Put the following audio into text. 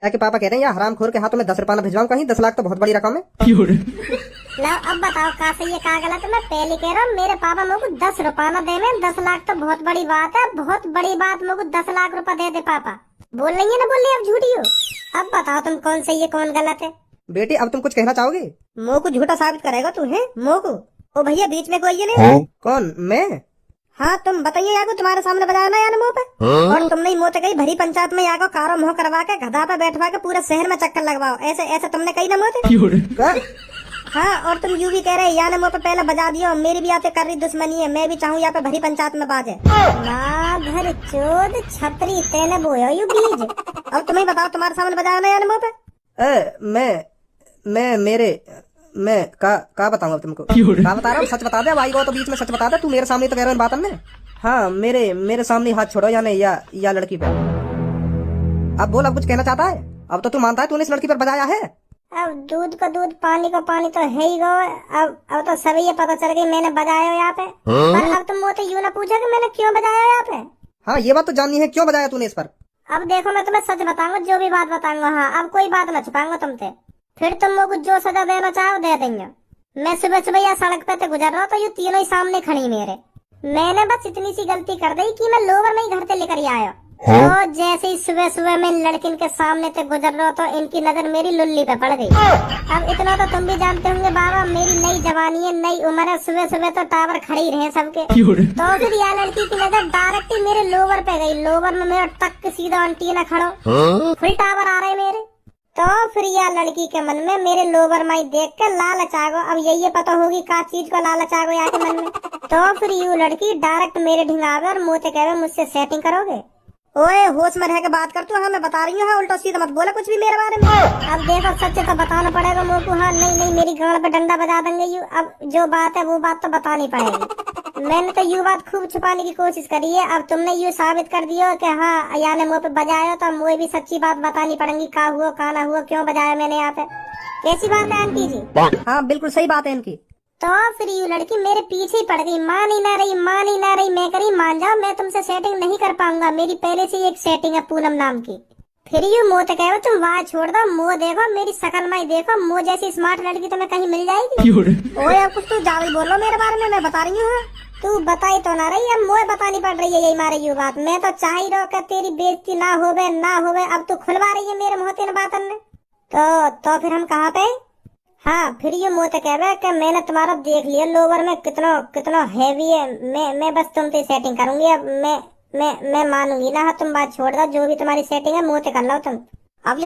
कि पापा कह रहे हैं यार हरामखोर के हाथों में 10 रुपया भिजवाऊं कहीं 10 लाख तो बहुत बड़ी रकम है। लो अब बताओ का सही है का गलत है। मैं पहले कह रहा हूँ मेरे पापा मेरे को 10 रुपया न दे में 10 लाख तो बहुत बड़ी बात है। बहुत बड़ी बात मेरे को 10 लाख रुपया दे दे पापा। बोल रही है ना बोल रही अब झूठी हो। अब बताओ तुम कौन सही है कौन गलत है। बेटी अब तुम कुछ कहना चाहोगे? मुँह को झूठा साबित करेगा तू है मुँह को। ओ भैया बीच में कोई नहीं। कौन मैं? हाँ तुम बताइए यार तुम्हारे सामने बजाया ना यार मुँह पे। और तुमने ही मुँह गई भरी पंचायत में यार कारो मुँह करवा के गधा पे बैठवा के पूरे शहर में चक्कर लगवाओ। ऐसे ऐसे तुमने कही ना मुँह। हाँ और तुम यूं भी कह रहे यहाँ ने मुँह पे पहले बजा दियो। मेरी भी यहाँ पे कर रही दुश्मनी है। मैं भी चाहूँ यहाँ पे भरी पंचायत में बाजे ना भर चोद छतरी तेने बोया यू बीज। अब तुम्हें बताओ तुम्हारे सामने बजाया ना यार मुँह पे। मैं का बताऊंगा तुमको? का बता रहा हूँ सच बता दे। भाई को तो बीच में सच बता दे। तू मेरे सामने तो कह रहा है बात ने। हाँ मेरे सामने हाथ छोड़ो या नहीं या लड़की पे। अब बोल अब कुछ कहना चाहता है? अब तो तू मानता है तूने इस लड़की पर बजाया है। अब दूध को दूध पानी को पानी तो है ही गो। अब तो सभी ये पता चल गई मैंने बजाया यहाँ पे। पर अब तुम मुझे यूं ना पूछो कि मैंने क्यों बजाया यहाँ पे। हाँ ये बात तो जाननी है क्यों बजाया तूने इस पर। अब देखो मैं तुम्हें सच बताऊंगा जो भी बात बताऊंगा। हाँ अब कोई बात ना छुपाऊंगा तुमसे। फिर तुम मुझे जो सजा देना चाहो दे देंगे। मैं सुबह सुबह यहाँ सड़क पे तो गुजर रहा तो ये तीनों ही सामने खड़ी मेरे। मैंने बस इतनी सी गलती कर दी कि मैं लोवर में ही घर से लेकर आया। तो जैसे ही सुबह सुबह मैं लड़किन के सामने से गुजर रहा तो इनकी नजर मेरी लुल्ली पे पड़ गई। अब इतना तो तुम भी जानते होंगे बाबा मेरी नई जवानी है नई उम्र है। सुबह सुबह तो टावर खड़ी रहे सबके। तो फिर यह लड़की की नजर डायरेक्ट ही मेरे लोवर पे गई। लोवर में मेरा टक सीधा एंटीना खड़ो फुल टावर आ रहे मेरे। तो फिर यह लड़की के मन में मेरे लोवर में देख के लालच आ गो। अब यही पता होगी का चीज को लालच आ गो यहाँ के मन में। तो फिर यू लड़की डायरेक्ट मेरे ढिंगावे और मुँह से कहे मुझसे सेटिंग करोगे। ओए होश में रह के बात कर तू। हाँ मैं बता रही हूँ। हाँ उल्टा सीधा मत बोला कुछ भी मेरे बारे में। अब देखो सच तो बताना पड़ेगा मुँह को। हाँ नहीं मेरी गाड़ पे डंडा बजा देंगे यू। अब जो बात है वो बात तो बतानी पड़ेगी। मैंने तो यू बात खूब छुपाने की कोशिश करी है। अब तुमने यू साबित कर दियो कि हाँ यहाँ ने मुँह पे बजाया तो मुझे भी सच्ची बात बतानी पड़ेगी। का हुआ का ना हुआ क्यों बजाया मैंने यहाँ पे। कैसी बात है आंटी जी? हाँ बिल्कुल सही बात है इनकी। तो फिर यू लड़की मेरे पीछे ही पड़ गई। मान ही ना रही। मैं करी मान जाओ मैं तुमसे सेटिंग नहीं कर पाऊंगा। मेरी पहले से एक सेटिंग है पूनम नाम की। फिर यू मुँह तो कहो तुम वहाँ छोड़ दो। मुँह देखो मेरी शकल में देखो। मुँह जैसी स्मार्ट लड़की तुम्हें कहीं मिल जाएगी। ओए अब कुछ तू ज्यादा बोल रहा मेरे बारे में। मैं बता रही हूँ। तू बताई तो ना रही अब मुझे बतानी पड़ रही है यही मारे यू बात। मैं तो चाह ही रहो कि तेरी बेइज्जती ना होवे। अब तू खुलवा रही है मेरे मुँह तीन बातन ने। तो फिर हम कहाँ पे? हाँ फिर ये मुँह तो कह रहा है कि मैंने तुम्हारा देख लिया लोवर में कितना हैवी है। मैं बस तुमसे सेटिंग करूंगी। अब मैं मानूंगी ना। हाँ तुम बात छोड़ दो। जो भी तुम्हारी सेटिंग है मुँह से कर लो तुम।